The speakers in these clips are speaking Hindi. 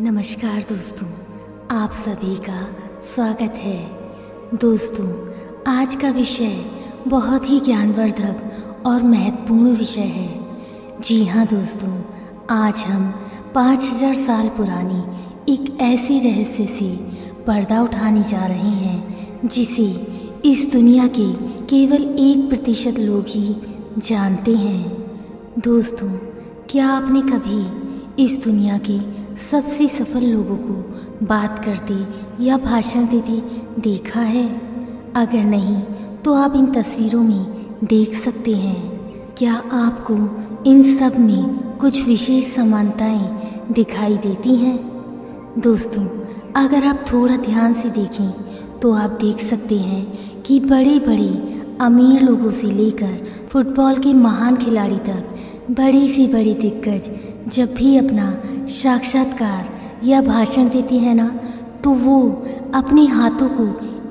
नमस्कार दोस्तों, आप सभी का स्वागत है। दोस्तों, आज का विषय बहुत ही ज्ञानवर्धक और महत्वपूर्ण विषय है। जी हाँ दोस्तों, आज हम 5000 साल पुरानी एक ऐसी रहस्य से पर्दा उठाने जा रहे हैं जिसे इस दुनिया के केवल 1% लोग ही जानते हैं। दोस्तों, क्या आपने कभी इस दुनिया के सबसे सफल लोगों को बात करते या भाषण देते देखा है? अगर नहीं तो आप इन तस्वीरों में देख सकते हैं। क्या आपको इन सब में कुछ विशेष समानताएं दिखाई देती हैं? दोस्तों, अगर आप थोड़ा ध्यान से देखें तो आप देख सकते हैं कि बड़े बड़े अमीर लोगों से लेकर फुटबॉल के महान खिलाड़ी तक बड़े से बड़े दिग्गज जब भी अपना साक्षात्कार या भाषण देते हैं ना, तो वो अपने हाथों को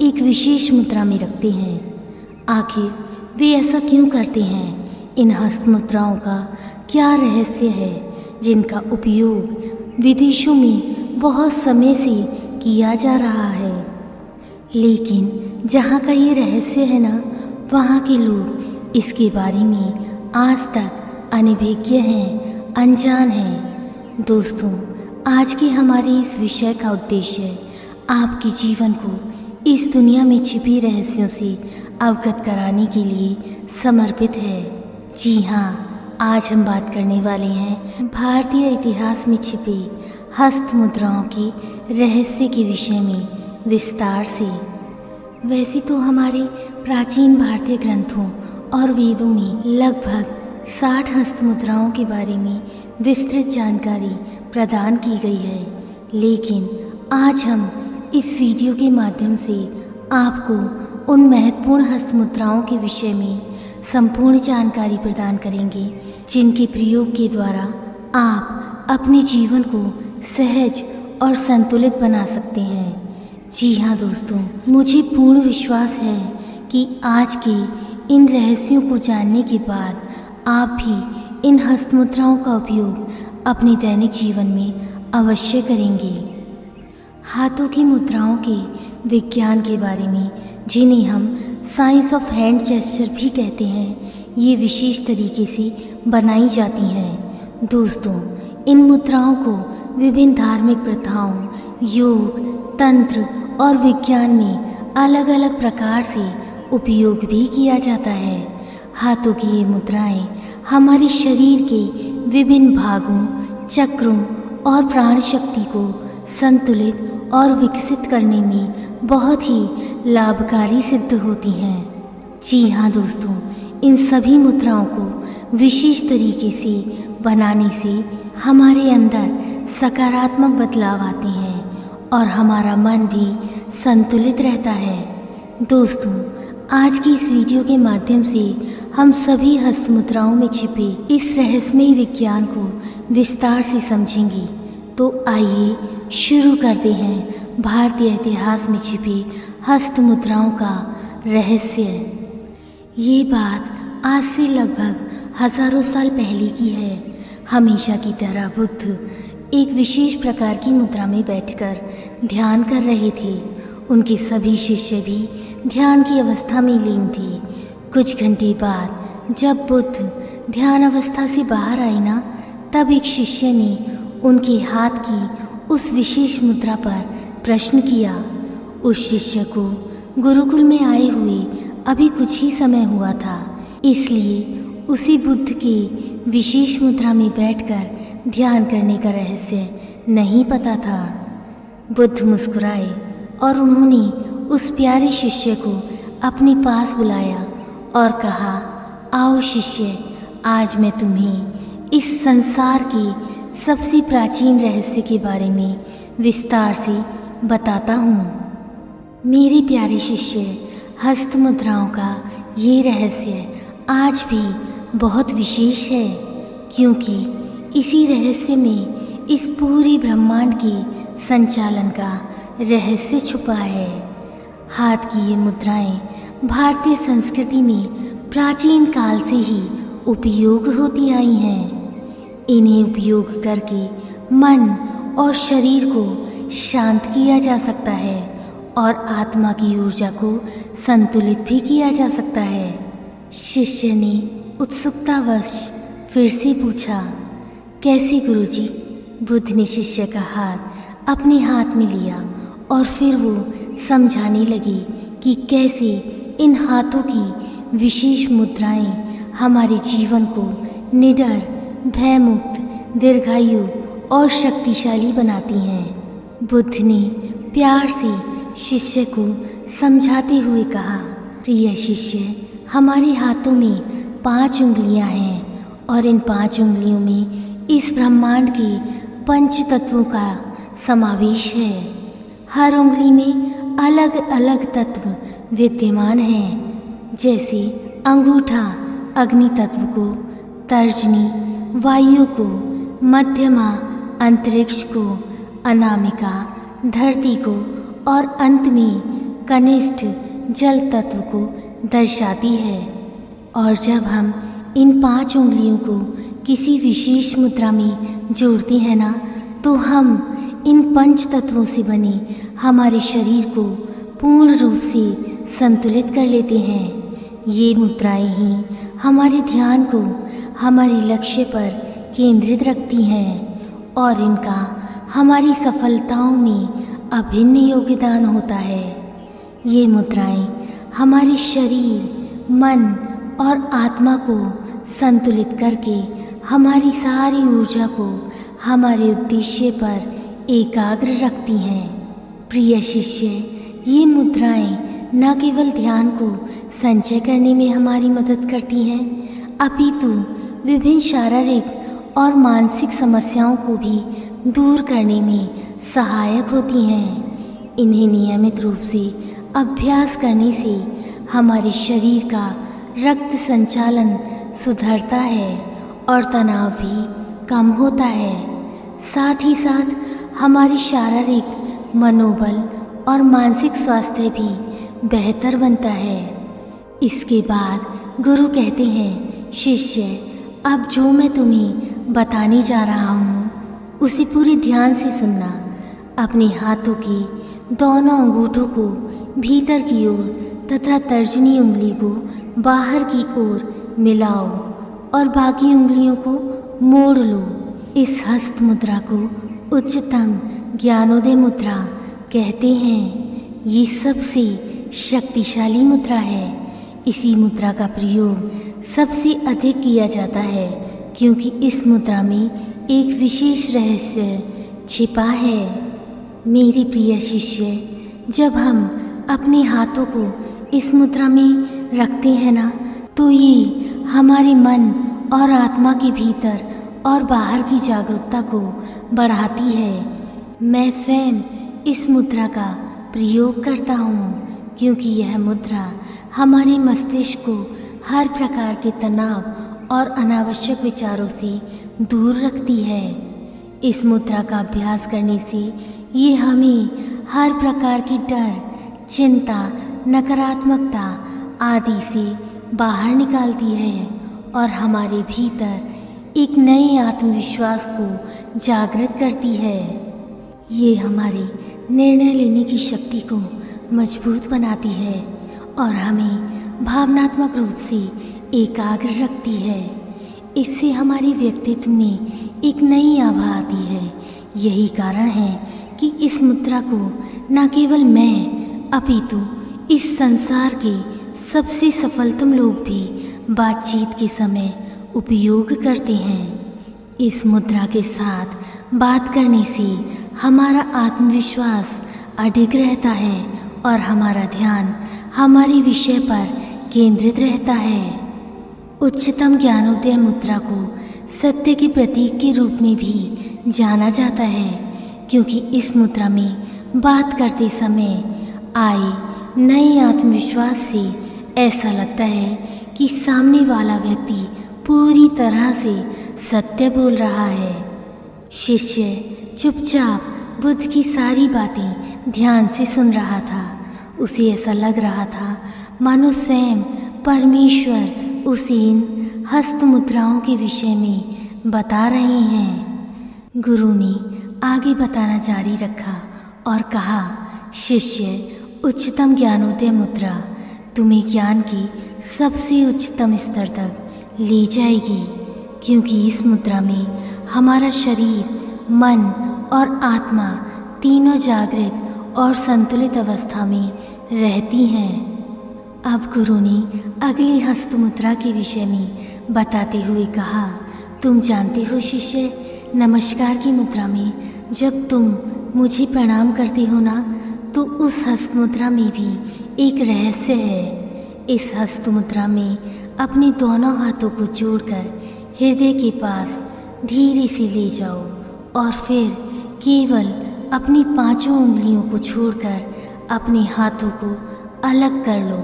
एक विशेष मुद्रा में रखते हैं। आखिर वे ऐसा क्यों करते हैं? इन हस्त मुद्राओं का क्या रहस्य है जिनका उपयोग विदेशों में बहुत समय से किया जा रहा है? लेकिन जहाँ का ये रहस्य है ना, वहाँ के लोग इसके बारे में आज तक अनभिज्ञ हैं, अनजान हैं। दोस्तों, आज के हमारे इस विषय का उद्देश्य आपके जीवन को इस दुनिया में छिपी रहस्यों से अवगत कराने के लिए समर्पित है। जी हाँ, आज हम बात करने वाले हैं भारतीय इतिहास में छिपे हस्त मुद्राओं के रहस्य के विषय में विस्तार से। वैसे तो हमारे प्राचीन भारतीय ग्रंथों और वेदों में लगभग 60 हस्त मुद्राओं के बारे में विस्तृत जानकारी प्रदान की गई है, लेकिन आज हम इस वीडियो के माध्यम से आपको उन महत्वपूर्ण हस्त मुद्राओं के विषय में संपूर्ण जानकारी प्रदान करेंगे जिनके प्रयोग के द्वारा आप अपने जीवन को सहज और संतुलित बना सकते हैं। जी हाँ दोस्तों, मुझे पूर्ण विश्वास है कि आज के इन रहस्यों को जानने के बाद आप भी इन हस्त मुद्राओं का उपयोग अपने दैनिक जीवन में अवश्य करेंगे। हाथों की मुद्राओं के विज्ञान के बारे में, जिन्हें हम साइंस ऑफ हैंड जेस्चर भी कहते हैं, ये विशेष तरीके से बनाई जाती हैं। दोस्तों, इन मुद्राओं को विभिन्न धार्मिक प्रथाओं, योग, तंत्र और विज्ञान में अलग अलग प्रकार से उपयोग भी किया जाता है। हाथों की ये मुद्राएं हमारे शरीर के विभिन्न भागों, चक्रों और प्राण शक्ति को संतुलित और विकसित करने में बहुत ही लाभकारी सिद्ध होती हैं। जी हाँ दोस्तों, इन सभी मुद्राओं को विशेष तरीके से बनाने से हमारे अंदर सकारात्मक बदलाव आते हैं और हमारा मन भी संतुलित रहता है। दोस्तों, आज की इस वीडियो के माध्यम से हम सभी हस्त मुद्राओं में छिपे इस रहस्यमयी विज्ञान को विस्तार से समझेंगे। तो आइए शुरू करते हैं भारतीय इतिहास में छिपी हस्त मुद्राओं का रहस्य। ये बात आज से लगभग हजारों साल पहले की है। हमेशा की तरह बुद्ध एक विशेष प्रकार की मुद्रा में बैठकर ध्यान कर रहे थे। उनके सभी शिष्य भी ध्यान की अवस्था में लीन थे। कुछ घंटे बाद जब बुद्ध ध्यान अवस्था से बाहर आए ना, तब एक शिष्य ने उनके हाथ की उस विशेष मुद्रा पर प्रश्न किया। उस शिष्य को गुरुकुल में आए हुए अभी कुछ ही समय हुआ था, इसलिए उसी बुद्ध के विशेष मुद्रा में बैठकर ध्यान करने का रहस्य नहीं पता था। बुद्ध मुस्कुराए और उन्होंने उस प्यारे शिष्य को अपने पास बुलाया और कहा, आओ शिष्य, आज मैं तुम्हें इस संसार के सबसे प्राचीन रहस्य के बारे में विस्तार से बताता हूँ। मेरे प्यारे शिष्य, हस्त मुद्राओं का ये रहस्य आज भी बहुत विशेष है, क्योंकि इसी रहस्य में इस पूरे ब्रह्मांड के संचालन का रहस्य छुपा है। हाथ की ये मुद्राएं भारतीय संस्कृति में प्राचीन काल से ही उपयोग होती आई हैं। इन्हें उपयोग करके मन और शरीर को शांत किया जा सकता है और आत्मा की ऊर्जा को संतुलित भी किया जा सकता है। शिष्य ने उत्सुकतावश फिर से पूछा, कैसे गुरुजी? बुद्ध ने शिष्य का हाथ अपने हाथ में लिया और फिर वो समझाने लगे कि कैसे इन हाथों की विशेष मुद्राएं हमारे जीवन को निडर, भयमुक्त, दीर्घायु और शक्तिशाली बनाती हैं। बुद्ध ने प्यार से शिष्य को समझाते हुए कहा, प्रिय शिष्य, हमारे हाथों में 5 उंगलियां हैं और इन 5 उंगलियों में इस ब्रह्मांड के 5 तत्वों का समावेश है। हर उंगली में अलग अलग तत्व विद्यमान हैं, जैसे अंगूठा अग्नि तत्व को, तर्जनी वायु को, मध्यमा अंतरिक्ष को, अनामिका धरती को और अंत में कनिष्ठ जल तत्व को दर्शाती है। और जब हम इन 5 उंगलियों को किसी विशेष मुद्रा में जोड़ते हैं ना, तो हम इन 5 तत्वों से बने हमारे शरीर को पूर्ण रूप से संतुलित कर लेते हैं। ये मुद्राएं ही हमारे ध्यान को हमारे लक्ष्य पर केंद्रित रखती हैं और इनका हमारी सफलताओं में अभिन्न योगदान होता है। ये मुद्राएं हमारे शरीर, मन और आत्मा को संतुलित करके हमारी सारी ऊर्जा को हमारे उद्देश्य पर एकाग्र रखती हैं। प्रिय शिष्य, ये मुद्राएं न केवल ध्यान को संचय करने में हमारी मदद करती हैं, अपितु विभिन्न शारीरिक और मानसिक समस्याओं को भी दूर करने में सहायक होती हैं। इन्हें नियमित रूप से अभ्यास करने से हमारे शरीर का रक्त संचालन सुधरता है और तनाव भी कम होता है। साथ ही साथ हमारी शारीरिक मनोबल और मानसिक स्वास्थ्य भी बेहतर बनता है। इसके बाद गुरु कहते हैं, शिष्य, अब जो मैं तुम्हें बताने जा रहा हूँ उसे पूरे ध्यान से सुनना। अपने हाथों के दोनों अंगूठों को भीतर की ओर तथा तर्जनी उंगली को बाहर की ओर मिलाओ और बाकी उंगलियों को मोड़ लो। इस हस्त मुद्रा को उच्चतम ज्ञानोदय मुद्रा कहते हैं। ये सबसे शक्तिशाली मुद्रा है। इसी मुद्रा का प्रयोग सबसे अधिक किया जाता है क्योंकि इस मुद्रा में एक विशेष रहस्य छिपा है। मेरे प्रिय शिष्य, जब हम अपने हाथों को इस मुद्रा में रखते हैं ना, तो ये हमारे मन और आत्मा के भीतर और बाहर की जागरूकता को बढ़ाती है। मैं स्वयं इस मुद्रा का प्रयोग करता हूँ क्योंकि यह मुद्रा हमारे मस्तिष्क को हर प्रकार के तनाव और अनावश्यक विचारों से दूर रखती है। इस मुद्रा का अभ्यास करने से ये हमें हर प्रकार की डर, चिंता, नकारात्मकता आदि से बाहर निकालती है और हमारे भीतर एक नए आत्मविश्वास को जागृत करती है। ये हमारे निर्णय लेने की शक्ति को मजबूत बनाती है और हमें भावनात्मक रूप से एकाग्र रखती है। इससे हमारे व्यक्तित्व में एक नई आभा आती है। यही कारण है कि इस मुद्रा को न केवल मैं अपितु इस संसार के सबसे सफलतम लोग भी बातचीत के समय उपयोग करते हैं। इस मुद्रा के साथ बात करने से हमारा आत्मविश्वास अडिग रहता है और हमारा ध्यान हमारे विषय पर केंद्रित रहता है। उच्चतम ज्ञानोदय मुद्रा को सत्य के प्रतीक के रूप में भी जाना जाता है क्योंकि इस मुद्रा में बात करते समय आए नए आत्मविश्वास से ऐसा लगता है कि सामने वाला व्यक्ति पूरी तरह से सत्य बोल रहा है। शिष्य चुपचाप बुद्ध की सारी बातें ध्यान से सुन रहा था। उसे ऐसा लग रहा था मानो स्वयं परमेश्वर उसे इन हस्त मुद्राओं के विषय में बता रहे हैं। गुरु ने आगे बताना जारी रखा और कहा, शिष्य, उच्चतम ज्ञानोदय मुद्रा तुम्हें ज्ञान की सबसे उच्चतम स्तर तक ले जाएगी, क्योंकि इस मुद्रा में हमारा शरीर, मन और आत्मा तीनों जागृत और संतुलित अवस्था में रहती हैं। अब गुरु ने अगली हस्त मुद्रा के विषय में बताते हुए कहा, तुम जानते हो शिष्य, नमस्कार की मुद्रा में जब तुम मुझे प्रणाम करते हो ना, तो उस हस्त मुद्रा में भी एक रहस्य है। इस हस्त मुद्रा में अपने दोनों हाथों को जोड़कर हृदय के पास धीरे से ले जाओ और फिर केवल अपनी 5 उंगलियों को छोड़कर अपने हाथों को अलग कर लो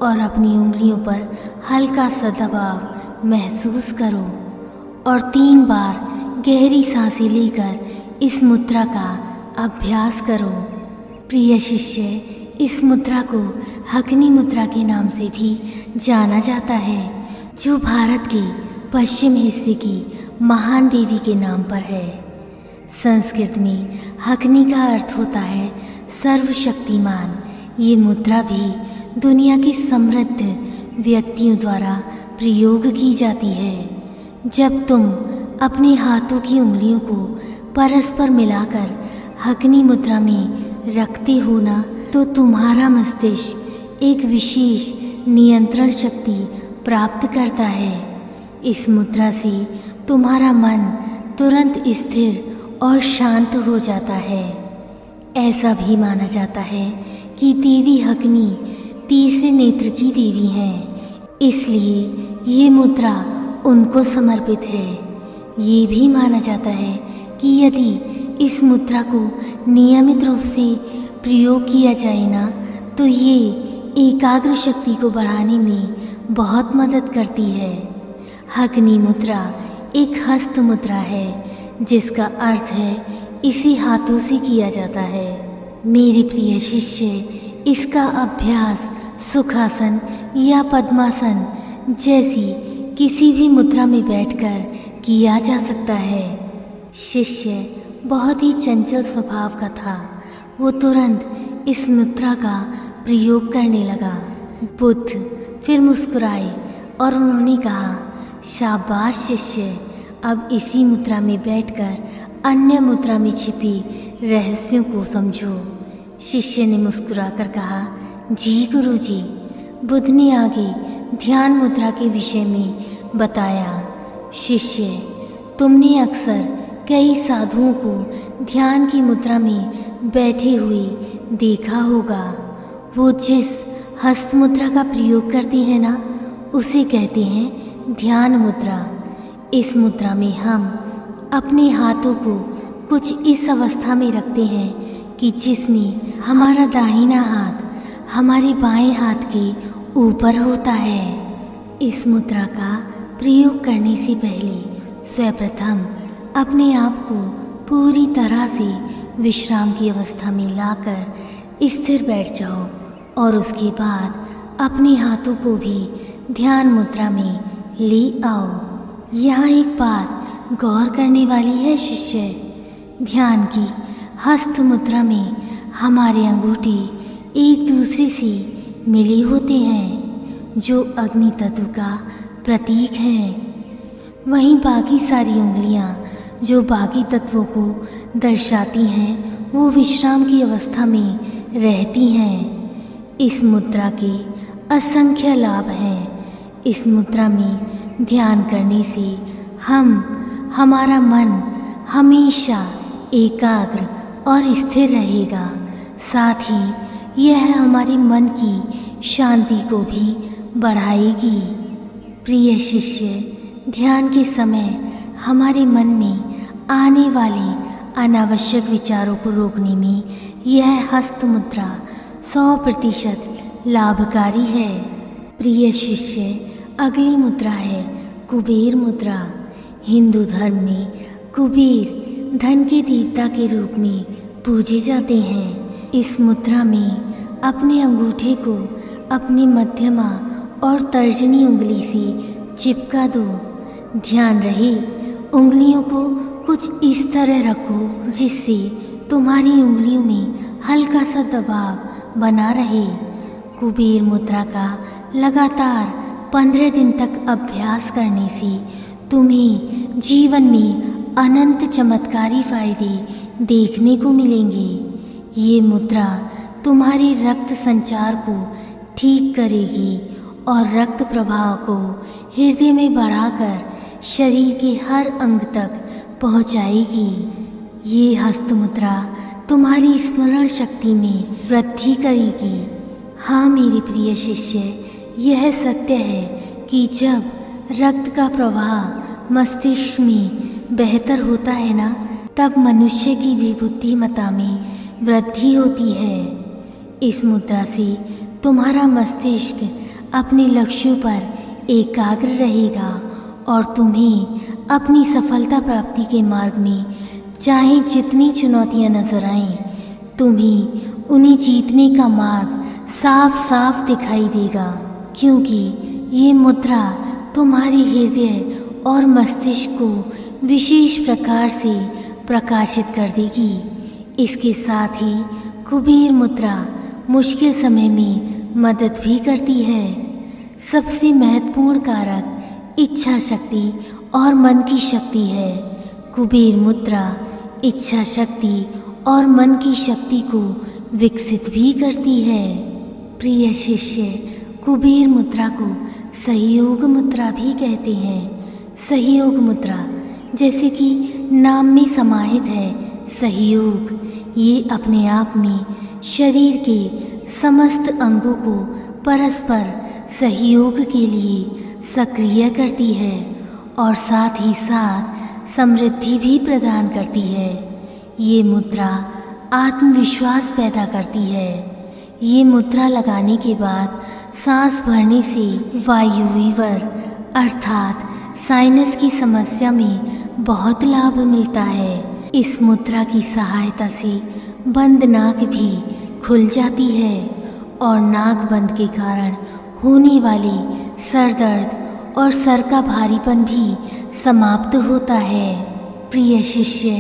और अपनी उंगलियों पर हल्का सा दबाव महसूस करो और 3 बार गहरी सांसें लेकर इस मुद्रा का अभ्यास करो। प्रिय शिष्य, इस मुद्रा को हकनी मुद्रा के नाम से भी जाना जाता है, जो भारत के पश्चिम हिस्से की महान देवी के नाम पर है। संस्कृत में हकनी का अर्थ होता है सर्वशक्तिमान। ये मुद्रा भी दुनिया के समृद्ध व्यक्तियों द्वारा प्रयोग की जाती है। जब तुम अपने हाथों की उंगलियों को परस्पर मिलाकर हकनी मुद्रा में रखते हो ना, तो तुम्हारा मस्तिष्क एक विशेष नियंत्रण शक्ति प्राप्त करता है। इस मुद्रा से तुम्हारा मन तुरंत स्थिर और शांत हो जाता है। ऐसा भी माना जाता है कि देवी हकनी तीसरे नेत्र की देवी हैं, इसलिए ये मुद्रा उनको समर्पित है। ये भी माना जाता है कि यदि इस मुद्रा को नियमित रूप से प्रयोग किया जाए ना, तो ये एकाग्र शक्ति को बढ़ाने में बहुत मदद करती है। हकनी मुद्रा एक हस्त मुद्रा है, जिसका अर्थ है इसी हाथों से किया जाता है। मेरे प्रिय शिष्य, इसका अभ्यास सुखासन या पद्मासन जैसी किसी भी मुद्रा में बैठकर किया जा सकता है। शिष्य बहुत ही चंचल स्वभाव का था। वो तुरंत इस मुद्रा का प्रयोग करने लगा। बुद्ध फिर मुस्कुराए और उन्होंने कहा, शाबाश शिष्य, अब इसी मुद्रा में बैठकर अन्य मुद्रा में छिपी रहस्यों को समझो। शिष्य ने मुस्कुराकर कहा, जी गुरुजी। बुद्ध ने आगे ध्यान मुद्रा के विषय में बताया। शिष्य, तुमने अक्सर कई साधुओं को ध्यान की मुद्रा में बैठे हुए देखा होगा। वो जिस हस्त मुद्रा का प्रयोग करते हैं ना, उसे कहते हैं ध्यान मुद्रा। इस मुद्रा में हम अपने हाथों को कुछ इस अवस्था में रखते हैं कि जिसमें हमारा दाहिना हाथ हमारे बाएं हाथ के ऊपर होता है। इस मुद्रा का प्रयोग करने से पहले सर्वप्रथम अपने आप को पूरी तरह से विश्राम की अवस्था में लाकर स्थिर बैठ जाओ और उसके बाद अपने हाथों को भी ध्यान मुद्रा में ले आओ। यहाँ एक बात गौर करने वाली है शिष्य, ध्यान की हस्त मुद्रा में हमारे अंगूठे एक दूसरे से मिले होते हैं, जो अग्नि तत्व का प्रतीक है। वहीं बाकी सारी उंगलियां जो बाकी तत्वों को दर्शाती हैं, वो विश्राम की अवस्था में रहती हैं। इस मुद्रा के असंख्य लाभ हैं। इस मुद्रा में ध्यान करने से हमारा मन हमेशा एकाग्र और स्थिर रहेगा। साथ ही यह हमारे मन की शांति को भी बढ़ाएगी। प्रिय शिष्य, ध्यान के समय हमारे मन में आने वाले अनावश्यक विचारों को रोकने में यह हस्त मुद्रा 100% लाभकारी है। प्रिय शिष्य, अगली मुद्रा है कुबेर मुद्रा। हिंदू धर्म में कुबेर धन के देवता के रूप में पूजे जाते हैं। इस मुद्रा में अपने अंगूठे को अपनी मध्यमा और तर्जनी उंगली से चिपका दो। ध्यान रहे उंगलियों को कुछ इस तरह रखो जिससे तुम्हारी उंगलियों में हल्का सा दबाव बना रहे। कुबेर मुद्रा का लगातार 15 दिन तक अभ्यास करने से तुम्हें जीवन में अनंत चमत्कारी फायदे देखने को मिलेंगे। ये मुद्रा तुम्हारे रक्त संचार को ठीक करेगी और रक्त प्रवाह को हृदय में बढ़ाकर शरीर के हर अंग तक पहुंचाएगी। ये हस्त मुद्रा तुम्हारी स्मरण शक्ति में वृद्धि करेगी। हाँ मेरे प्रिय शिष्य, यह सत्य है कि जब रक्त का प्रवाह मस्तिष्क में बेहतर होता है ना, तब मनुष्य की भी बुद्धिमत्ता में वृद्धि होती है। इस मुद्रा से तुम्हारा मस्तिष्क अपने लक्ष्यों पर एकाग्र रहेगा और तुम्हें अपनी सफलता प्राप्ति के मार्ग में चाहे जितनी चुनौतियां नजर आएं, तुम्हें उन्हें जीतने का मार्ग साफ साफ दिखाई देगा, क्योंकि ये मुद्रा तुम्हारे हृदय और मस्तिष्क को विशेष प्रकार से प्रकाशित कर देगी। इसके साथ ही कुबेर मुद्रा मुश्किल समय में मदद भी करती है। सबसे महत्वपूर्ण कारक इच्छा शक्ति और मन की शक्ति है। कुबेर मुद्रा इच्छा शक्ति और मन की शक्ति को विकसित भी करती है। प्रिय शिष्य, कुबेर मुद्रा को सहयोग मुद्रा भी कहते हैं। सहयोग मुद्रा जैसे कि नाम में समाहित है सहयोग, ये अपने आप में शरीर के समस्त अंगों को परस्पर सहयोग के लिए सक्रिय करती है और साथ ही साथ समृद्धि भी प्रदान करती है। ये मुद्रा आत्मविश्वास पैदा करती है। ये मुद्रा लगाने के बाद सांस भरने से वायु विवर अर्थात साइनस की समस्या में बहुत लाभ मिलता है। इस मुद्रा की सहायता से बंद नाक भी खुल जाती है और नाक बंद के कारण होने वाली सर दर्द और सर का भारीपन भी समाप्त होता है। प्रिय शिष्य,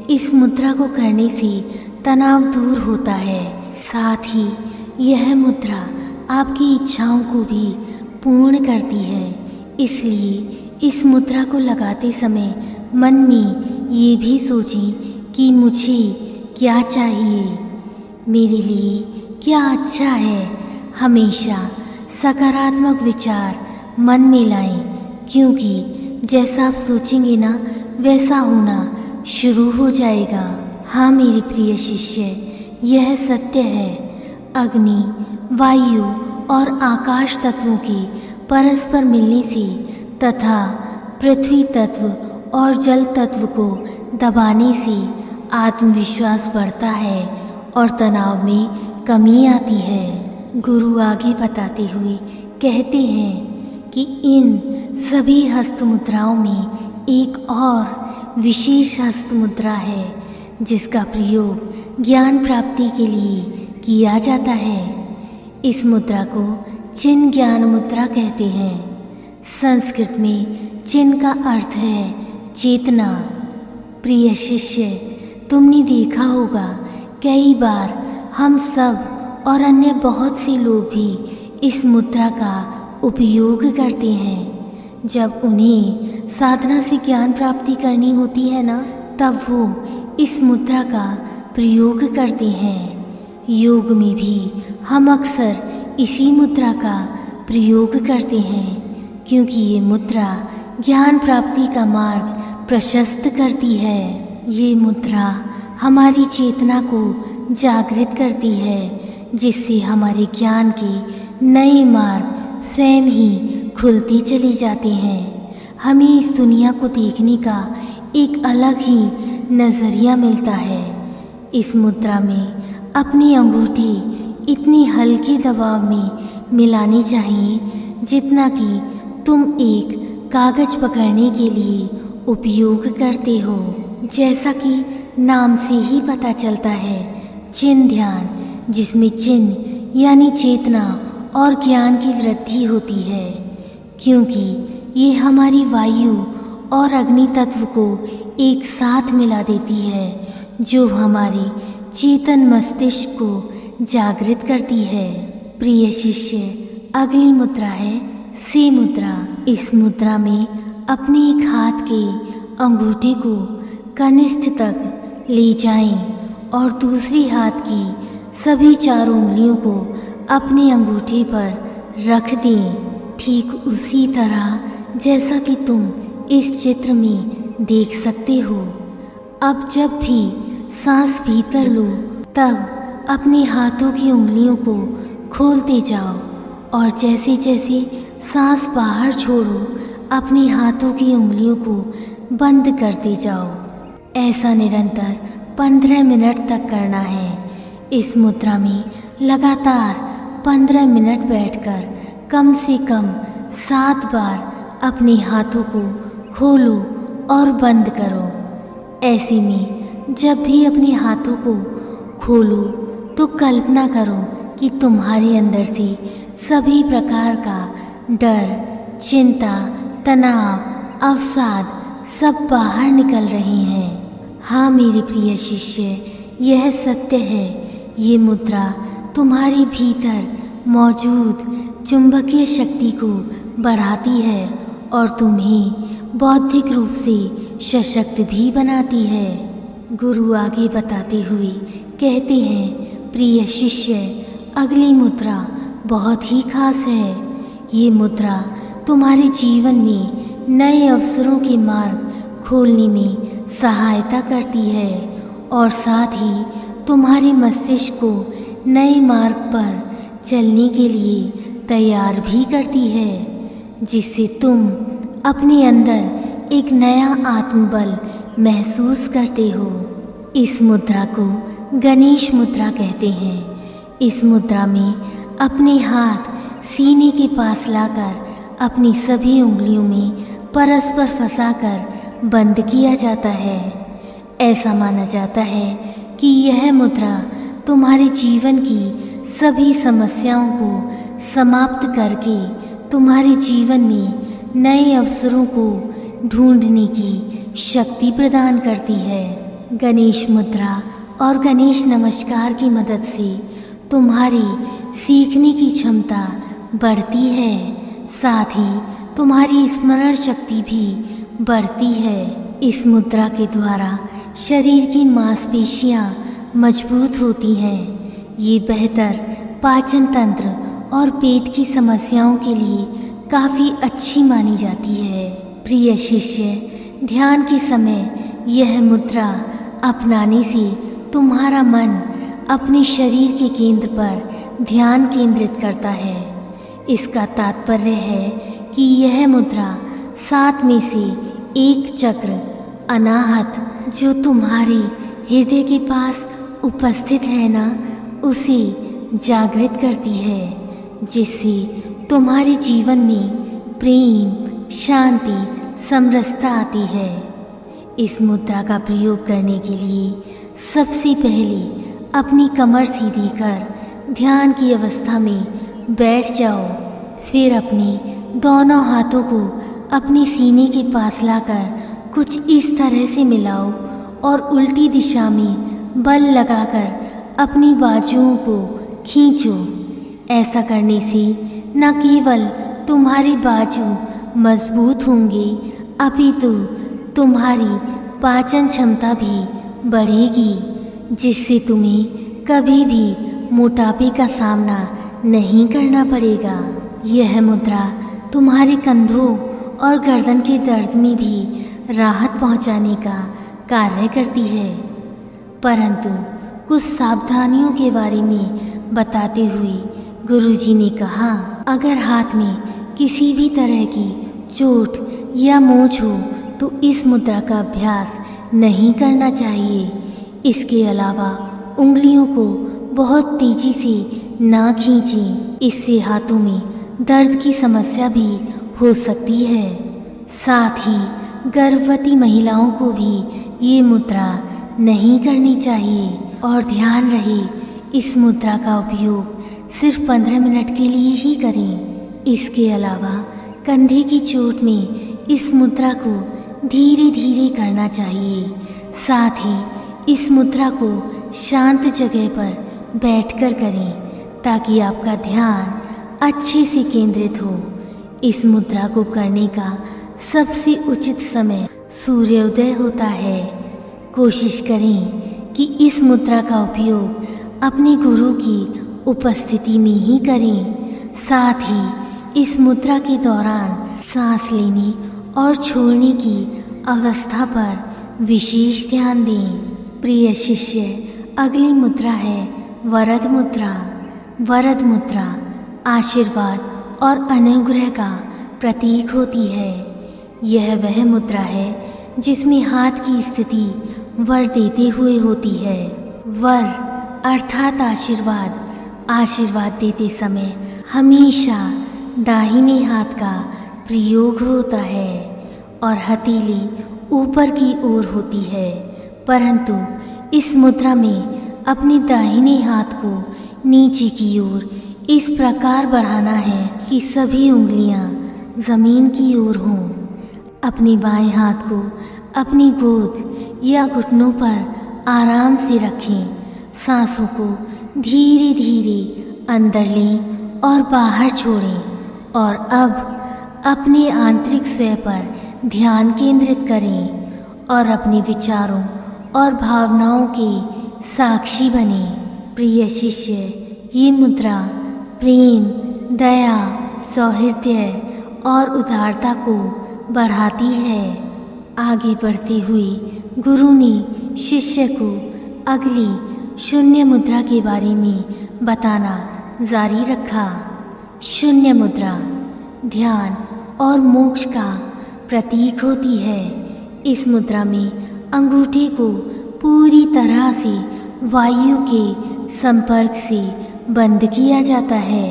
इस मुद्रा को करने से तनाव दूर होता है। साथ ही यह मुद्रा आपकी इच्छाओं को भी पूर्ण करती है। इसलिए इस मुद्रा को लगाते समय मन में ये भी सोचें कि मुझे क्या चाहिए, मेरे लिए क्या अच्छा है। हमेशा सकारात्मक विचार मन में लाएं, क्योंकि जैसा आप सोचेंगे ना, वैसा होना शुरू हो जाएगा। हाँ मेरे प्रिय शिष्य, यह सत्य है। अग्नि, वायु और आकाश तत्वों के परस्पर मिलने से तथा पृथ्वी तत्व और जल तत्व को दबाने से आत्मविश्वास बढ़ता है और तनाव में कमी आती है। गुरु आगे बताते हुए कहते हैं कि इन सभी हस्त मुद्राओं में एक और विशेष हस्त मुद्रा है जिसका प्रयोग ज्ञान प्राप्ति के लिए किया जाता है। इस मुद्रा को चिन्ह ज्ञान मुद्रा कहते हैं। संस्कृत में चिन्ह का अर्थ है चेतना। प्रिय शिष्य, तुमने देखा होगा कई बार हम सब और अन्य बहुत से लोग भी इस मुद्रा का उपयोग करते हैं। जब उन्हें साधना से ज्ञान प्राप्ति करनी होती है ना, तब वो इस मुद्रा का प्रयोग करते हैं। योग में भी हम अक्सर इसी मुद्रा का प्रयोग करते हैं, क्योंकि ये मुद्रा ज्ञान प्राप्ति का मार्ग प्रशस्त करती है। ये मुद्रा हमारी चेतना को जागृत करती है, जिससे हमारे ज्ञान के नए मार्ग स्वयं ही खुलते चले जाते हैं। हमें इस दुनिया को देखने का एक अलग ही नज़रिया मिलता है। इस मुद्रा में अपनी अंगूठी इतनी हल्के दबाव में मिलानी चाहिए जितना कि तुम एक कागज पकड़ने के लिए उपयोग करते हो। जैसा कि नाम से ही पता चलता है, चिन्ह ध्यान, जिसमें चिन्ह यानी चेतना और ज्ञान की वृद्धि होती है, क्योंकि ये हमारी वायु और अग्नि तत्व को एक साथ मिला देती है, जो हमारे चेतन मस्तिष्क को जागृत करती है। प्रिय शिष्य, अगली मुद्रा है सी मुद्रा। इस मुद्रा में अपने एक हाथ के अंगूठे को कनिष्ठ तक ले जाएं और दूसरी हाथ की सभी 4 उंगलियों को अपने अंगूठे पर रख दें, ठीक उसी तरह जैसा कि तुम इस चित्र में देख सकते हो। अब जब भी सांस भीतर लो, तब अपने हाथों की उंगलियों को खोलते जाओ और जैसे जैसे सांस बाहर छोड़ो, अपने हाथों की उंगलियों को बंद करते जाओ। ऐसा निरंतर 15 मिनट तक करना है। इस मुद्रा में लगातार 15 मिनट बैठकर कम से कम 7 बार अपने हाथों को खोलो और बंद करो। ऐसे में जब भी अपने हाथों को खोलो तो कल्पना करो कि तुम्हारे अंदर से सभी प्रकार का डर, चिंता, तनाव, अवसाद सब बाहर निकल रहे हैं। हाँ मेरे प्रिय शिष्य, यह सत्य है। ये मुद्रा तुम्हारे भीतर मौजूद चुंबकीय शक्ति को बढ़ाती है और तुम्हें बौद्धिक रूप से सशक्त भी बनाती है। गुरु आगे बताते हुए कहते हैं, प्रिय शिष्य, अगली मुद्रा बहुत ही खास है। ये मुद्रा तुम्हारे जीवन में नए अवसरों के मार्ग खोलने में सहायता करती है और साथ ही तुम्हारे मस्तिष्क को नए मार्ग पर चलने के लिए तैयार भी करती है, जिससे तुम अपने अंदर एक नया आत्मबल महसूस करते हो। इस मुद्रा को गणेश मुद्रा कहते हैं। इस मुद्रा में अपने हाथ सीने के पास लाकर अपनी सभी उंगलियों में परस्पर फंसाकर बंद किया जाता है। ऐसा माना जाता है कि यह मुद्रा तुम्हारे जीवन की सभी समस्याओं को समाप्त करके तुम्हारे जीवन में नए अवसरों को ढूंढने की शक्ति प्रदान करती है। गणेश मुद्रा और गणेश नमस्कार की मदद से तुम्हारी सीखने की क्षमता बढ़ती है, साथ ही तुम्हारी स्मरण शक्ति भी बढ़ती है। इस मुद्रा के द्वारा शरीर की मांसपेशियां मजबूत होती हैं। ये बेहतर पाचन तंत्र और पेट की समस्याओं के लिए काफ़ी अच्छी मानी जाती है। प्रिय शिष्य, ध्यान के समय यह मुद्रा अपनाने से तुम्हारा मन अपने शरीर के केंद्र पर ध्यान केंद्रित करता है। इसका तात्पर्य है कि यह मुद्रा 7 में से एक चक्र अनाहत जो तुम्हारे हृदय के पास उपस्थित है ना, उसे जागृत करती है, जिससे तुम्हारे जीवन में प्रेम, शांति, समरसता आती है। इस मुद्रा का प्रयोग करने के लिए सबसे पहले अपनी कमर सीधी कर ध्यान की अवस्था में बैठ जाओ। फिर अपने दोनों हाथों को अपने सीने के पास लाकर कुछ इस तरह से मिलाओ और उल्टी दिशा में बल लगाकर अपनी बाजुओं को खींचो। ऐसा करने से न केवल तुम्हारे बाजू मजबूत होंगे, अपितु तुम्हारी पाचन क्षमता भी बढ़ेगी, जिससे तुम्हें कभी भी मोटापे का सामना नहीं करना पड़ेगा। यह मुद्रा तुम्हारे कंधों और गर्दन के दर्द में भी राहत पहुंचाने का कार्य करती है। परंतु कुछ सावधानियों के बारे में बताते हुए गुरुजी ने कहा, अगर हाथ में किसी भी तरह की चोट या मोच हो तो इस मुद्रा का अभ्यास नहीं करना चाहिए। इसके अलावा उंगलियों को बहुत तेजी से ना खींचें, इससे हाथों में दर्द की समस्या भी हो सकती है। साथ ही गर्भवती महिलाओं को भी ये मुद्रा नहीं करनी चाहिए और ध्यान रहे इस मुद्रा का उपयोग सिर्फ 15 मिनट के लिए ही करें। इसके अलावा कंधे की चोट में इस मुद्रा को धीरे धीरे करना चाहिए। साथ ही इस मुद्रा को शांत जगह पर बैठकर करें ताकि आपका ध्यान अच्छे से केंद्रित हो। इस मुद्रा को करने का सबसे उचित समय सूर्योदय होता है। कोशिश करें कि इस मुद्रा का उपयोग अपने गुरु की उपस्थिति में ही करें। साथ ही इस मुद्रा के दौरान सांस लेने और छोड़ने की अवस्था पर विशेष ध्यान दें। प्रिय शिष्य, अगली मुद्रा है वरद मुद्रा। वरद मुद्रा आशीर्वाद और अनुग्रह का प्रतीक होती है। यह वह मुद्रा है जिसमें हाथ की स्थिति वर देते हुए होती है। वर अर्थात आशीर्वाद। आशीर्वाद देते समय हमेशा दाहिने हाथ का प्रयोग होता है और हथेली ऊपर की ओर होती है, परंतु इस मुद्रा में अपने दाहिने हाथ को नीचे की ओर इस प्रकार बढ़ाना है कि सभी उंगलियां जमीन की ओर हों। अपने बाएं हाथ को अपनी गोद या घुटनों पर आराम से रखें। सांसों को धीरे धीरे अंदर लें और बाहर छोड़ें और अब अपने आंतरिक स्वयं पर ध्यान केंद्रित करें और अपने विचारों और भावनाओं के साक्षी बने। प्रिय शिष्य, ये मुद्रा प्रेम, दया, सौहार्द्य और उदारता को बढ़ाती है। आगे बढ़ते हुए गुरु ने शिष्य को अगली शून्य मुद्रा के बारे में बताना जारी रखा। शून्य मुद्रा ध्यान और मोक्ष का प्रतीक होती है। इस मुद्रा में अंगूठे को पूरी तरह से वायु के संपर्क से बंद किया जाता है।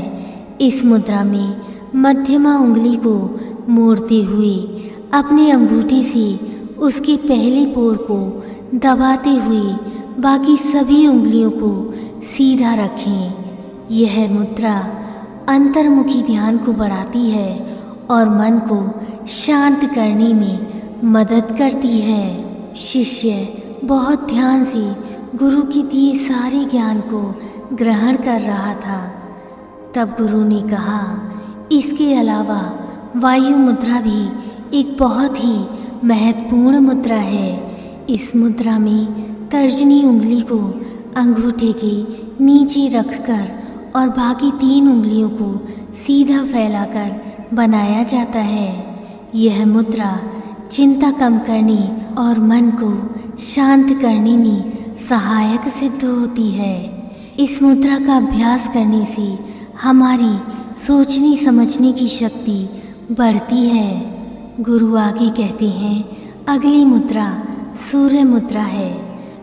इस मुद्रा में मध्यमा उंगली को मोड़ते हुए अपने अंगूठे से उसके पहले पोर को दबाते हुए बाकी सभी उंगलियों को सीधा रखें। यह मुद्रा अंतर्मुखी ध्यान को बढ़ाती है और मन को शांत करने में मदद करती है। शिष्य बहुत ध्यान से गुरु के दिए सारे ज्ञान को ग्रहण कर रहा था। तब गुरु ने कहा, इसके अलावा वायु मुद्रा भी एक बहुत ही महत्वपूर्ण मुद्रा है। इस मुद्रा में तर्जनी उंगली को अंगूठे के नीचे रखकर और बाकी 3 उंगलियों को सीधा फैलाकर बनाया जाता है। यह मुद्रा चिंता कम करने और मन को शांत करने में सहायक सिद्ध होती है। इस मुद्रा का अभ्यास करने से हमारी सोचने समझने की शक्ति बढ़ती है। गुरु आगे कहते हैं, अगली मुद्रा सूर्य मुद्रा है।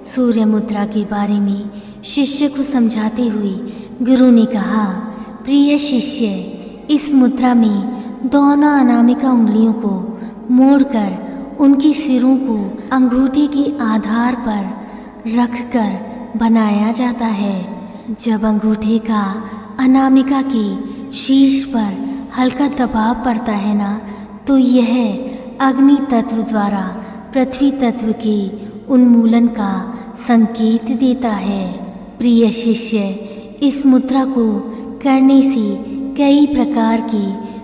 सूर्य मुद्रा के बारे में शिष्य को समझाते हुए गुरु ने कहा, प्रिय शिष्य, इस मुद्रा में दोनों अनामिका उंगलियों को मोड़कर उनके सिरों को अंगूठे के आधार पर रखकर बनाया जाता है। जब अंगूठे का अनामिका के शीर्ष पर हल्का दबाव पड़ता है ना, तो यह अग्नि तत्व द्वारा पृथ्वी तत्व के उन्मूलन का संकेत देता है। प्रिय शिष्य, इस मुद्रा को करने से कई प्रकार के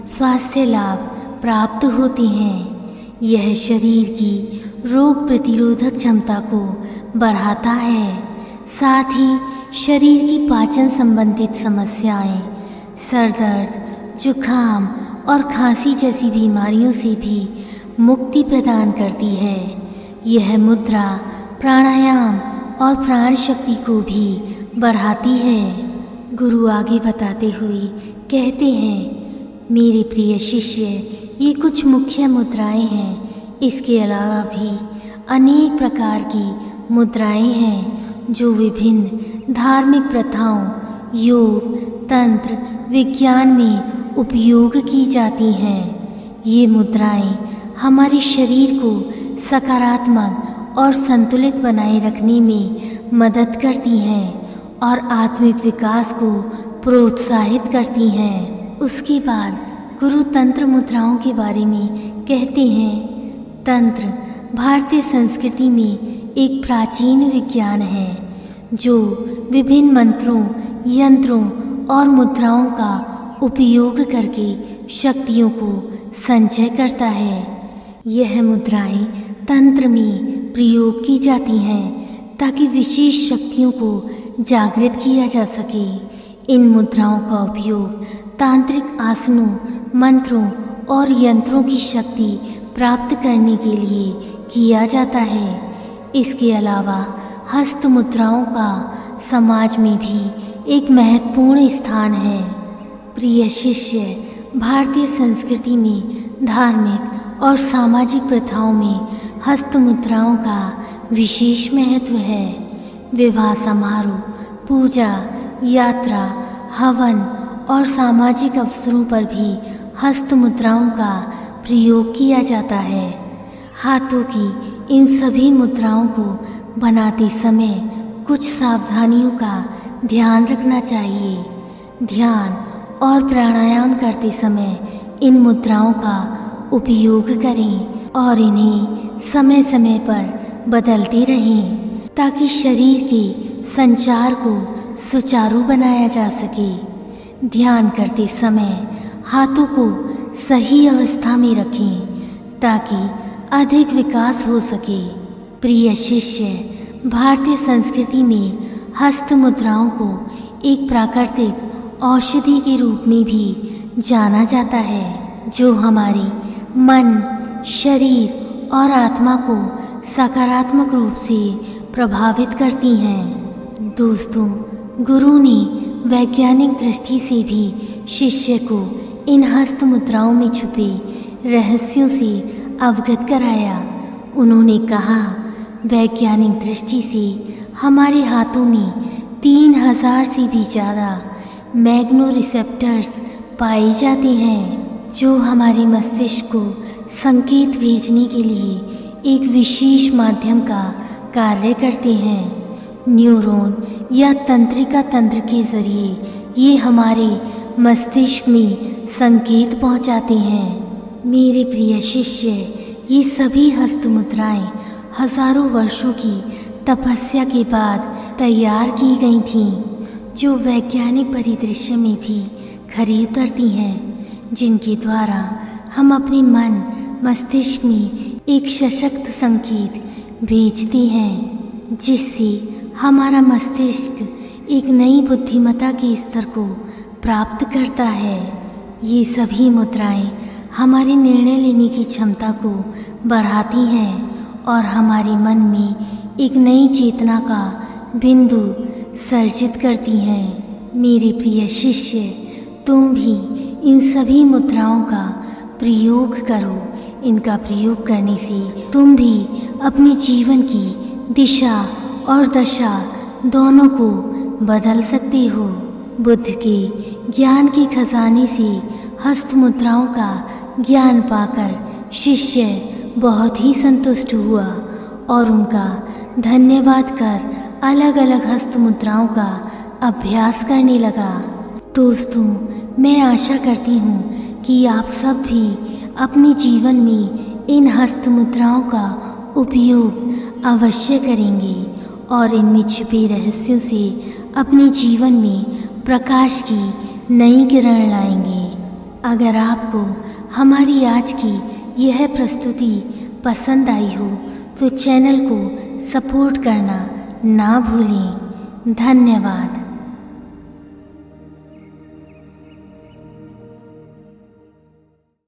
स्वास्थ्य लाभ प्राप्त होते हैं। यह शरीर की रोग प्रतिरोधक क्षमता को बढ़ाता है। साथ ही शरीर की पाचन संबंधित समस्याएं, सर दर्द, जुखाम और खांसी जैसी बीमारियों से भी मुक्ति प्रदान करती है। यह मुद्रा प्राणायाम और प्राण शक्ति को भी बढ़ाती है। गुरु आगे बताते हुए कहते हैं, मेरे प्रिय शिष्य, ये कुछ मुख्य मुद्राएं हैं। इसके अलावा भी अनेक प्रकार की मुद्राएं हैं जो विभिन्न धार्मिक प्रथाओं, योग, तंत्र, विज्ञान में उपयोग की जाती हैं। ये मुद्राएं हमारे शरीर को सकारात्मक और संतुलित बनाए रखने में मदद करती हैं और आत्मिक विकास को प्रोत्साहित करती हैं। उसके बाद गुरु तंत्र मुद्राओं के बारे में कहते हैं। तंत्र भारतीय संस्कृति में एक प्राचीन विज्ञान है जो विभिन्न मंत्रों, यंत्रों और मुद्राओं का उपयोग करके शक्तियों को संचय करता है। यह मुद्राएं तंत्र में प्रयोग की जाती हैं ताकि विशेष शक्तियों को जागृत किया जा सके। इन मुद्राओं का उपयोग तांत्रिक आसनों, मंत्रों और यंत्रों की शक्ति प्राप्त करने के लिए किया जाता है। इसके अलावा हस्त मुद्राओं का समाज में भी एक महत्वपूर्ण स्थान है। प्रिय शिष्य, भारतीय संस्कृति में धार्मिक और सामाजिक प्रथाओं में हस्त मुद्राओं का विशेष महत्व है। विवाह समारोह, पूजा, यात्रा, हवन और सामाजिक अवसरों पर भी हस्त मुद्राओं का प्रयोग किया जाता है। हाथों की इन सभी मुद्राओं को बनाते समय कुछ सावधानियों का ध्यान रखना चाहिए। ध्यान और प्राणायाम करते समय इन मुद्राओं का उपयोग करें और इन्हें समय समय पर बदलते रहें ताकि शरीर के संचार को सुचारू बनाया जा सके। ध्यान करते समय हाथों को सही अवस्था में रखें ताकि अधिक विकास हो सके। प्रिय शिष्य, भारतीय संस्कृति में हस्त मुद्राओं को एक प्राकृतिक औषधि के रूप में भी जाना जाता है जो हमारे मन, शरीर और आत्मा को सकारात्मक रूप से प्रभावित करती हैं। दोस्तों, गुरु ने वैज्ञानिक दृष्टि से भी शिष्य को इन हस्त मुद्राओं में छुपे रहस्यों से अवगत कराया। उन्होंने कहा, वैज्ञानिक दृष्टि से हमारे हाथों में 3000 से भी ज़्यादा मैग्नो रिसेप्टर्स पाए जाते हैं जो हमारे मस्तिष्क को संकेत भेजने के लिए एक विशेष माध्यम का कार्य करते हैं। न्यूरॉन या तंत्रिका तंत्र के जरिए ये हमारे मस्तिष्क में संकेत पहुंचाते हैं। मेरे प्रिय शिष्य, ये सभी हस्त मुद्राएं हजारों वर्षों की तपस्या के बाद तैयार की गई थीं, जो वैज्ञानिक परिदृश्य में भी खरी उतरती हैं, जिनके द्वारा हम अपने मन मस्तिष्क में एक सशक्त संकेत भेजते हैं जिससे हमारा मस्तिष्क एक नई बुद्धिमत्ता के स्तर को प्राप्त करता है। ये सभी मुद्राएं हमारे निर्णय लेने की क्षमता को बढ़ाती हैं और हमारे मन में एक नई चेतना का बिंदु सर्जित करती हैं। मेरे प्रिय शिष्य, तुम भी इन सभी मुद्राओं का प्रयोग करो। इनका प्रयोग करने से तुम भी अपने जीवन की दिशा और दशा दोनों को बदल सकते हो। बुद्ध के ज्ञान के खजाने से हस्त मुद्राओं का ज्ञान पाकर शिष्य बहुत ही संतुष्ट हुआ और उनका धन्यवाद कर अलग अलग हस्त मुद्राओं का अभ्यास करने लगा। दोस्तों, मैं आशा करती हूँ कि आप सब भी अपने जीवन में इन हस्त मुद्राओं का उपयोग अवश्य करेंगे और इनमें छिपे रहस्यों से अपने जीवन में प्रकाश की नई किरण लाएंगे। अगर आपको हमारी आज की यह प्रस्तुति पसंद आई हो तो चैनल को सपोर्ट करना ना भूलें। धन्यवाद।